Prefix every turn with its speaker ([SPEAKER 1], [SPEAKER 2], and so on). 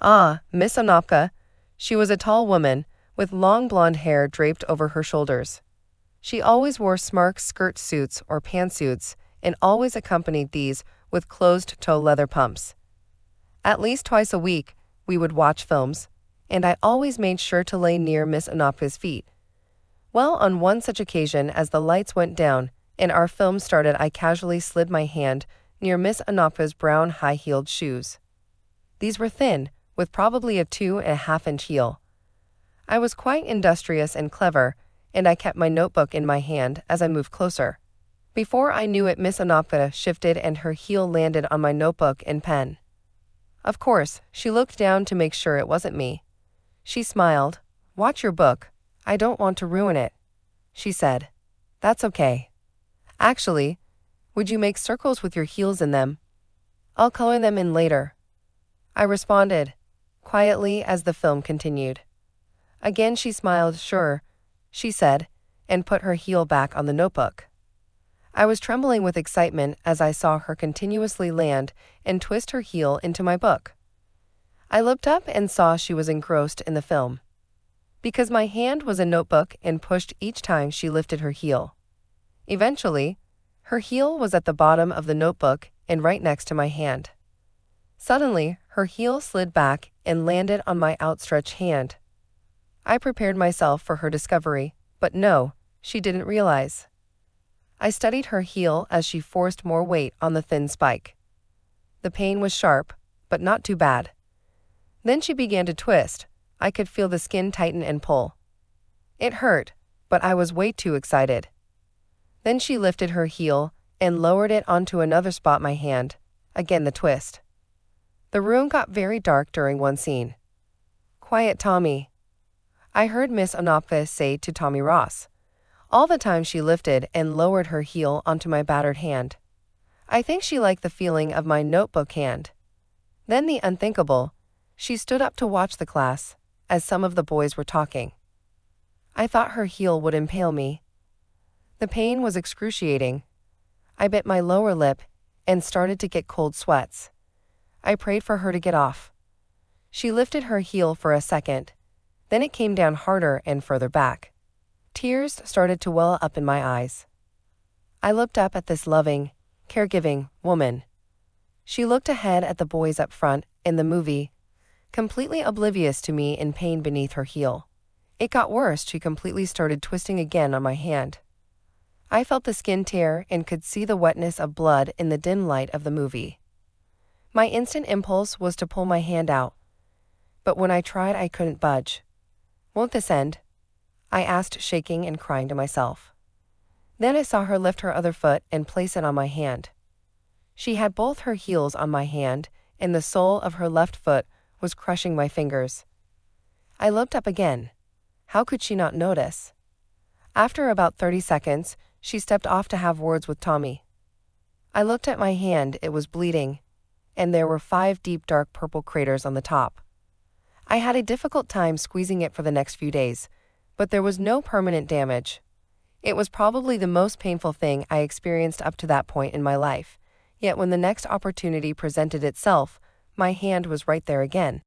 [SPEAKER 1] Ah, Miss Onopka. She was a tall woman, with long blonde hair draped over her shoulders. She always wore smart skirt suits or pantsuits and always accompanied these with closed-toe leather pumps. At least twice a week, we would watch films, and I always made sure to lay near Miss Onopka's feet. Well, on one such occasion, as the lights went down and our film started, I casually slid my hand near Miss Onopka's brown high-heeled shoes. These were thin, with probably a 2.5-inch heel. I was quite industrious and clever, and I kept my notebook in my hand as I moved closer. Before I knew it, Miss Onopka shifted and her heel landed on my notebook and pen. Of course, she looked down to make sure it wasn't me. She smiled. "Watch your book. I don't want to ruin it," she said. "That's okay. Actually, would you make circles with your heels in them? I'll color them in later," I responded, quietly as the film continued. Again she smiled. "Sure," she said, and put her heel back on the notebook. I was trembling with excitement as I saw her continuously land and twist her heel into my book. I looked up and saw she was engrossed in the film, because my hand was a notebook and pushed each time she lifted her heel. Eventually, her heel was at the bottom of the notebook and right next to my hand. Suddenly, her heel slid back and landed on my outstretched hand. I prepared myself for her discovery, but no, she didn't realize. I studied her heel as she forced more weight on the thin spike. The pain was sharp, but not too bad. Then she began to twist. I could feel the skin tighten and pull. It hurt, but I was way too excited. Then she lifted her heel and lowered it onto another spot in my hand. Again the twist. The room got very dark during one scene. "Quiet, Tommy," I heard Miss Onopka say to Tommy Ross, all the time she lifted and lowered her heel onto my battered hand. I think she liked the feeling of my notebook hand. Then the unthinkable. She stood up to watch the class, as some of the boys were talking. I thought her heel would impale me. The pain was excruciating. I bit my lower lip and started to get cold sweats. I prayed for her to get off. She lifted her heel for a second. Then it came down harder and further back. Tears started to well up in my eyes. I looked up at this loving, caregiving woman. She looked ahead at the boys up front in the movie, completely oblivious to me in pain beneath her heel. It got worse. She completely started twisting again on my hand. I felt the skin tear and could see the wetness of blood in the dim light of the movie. My instant impulse was to pull my hand out, but when I tried, I couldn't budge. "Won't this end?" I asked, shaking and crying to myself. Then I saw her lift her other foot and place it on my hand. She had both her heels on my hand, and the sole of her left foot was crushing my fingers. I looked up again. How could she not notice? After about 30 seconds, she stepped off to have words with Tommy. I looked at my hand. It was bleeding, and there were 5 deep dark purple craters on the top. I had a difficult time squeezing it for the next few days, but there was no permanent damage. It was probably the most painful thing I experienced up to that point in my life, yet when the next opportunity presented itself, my hand was right there again.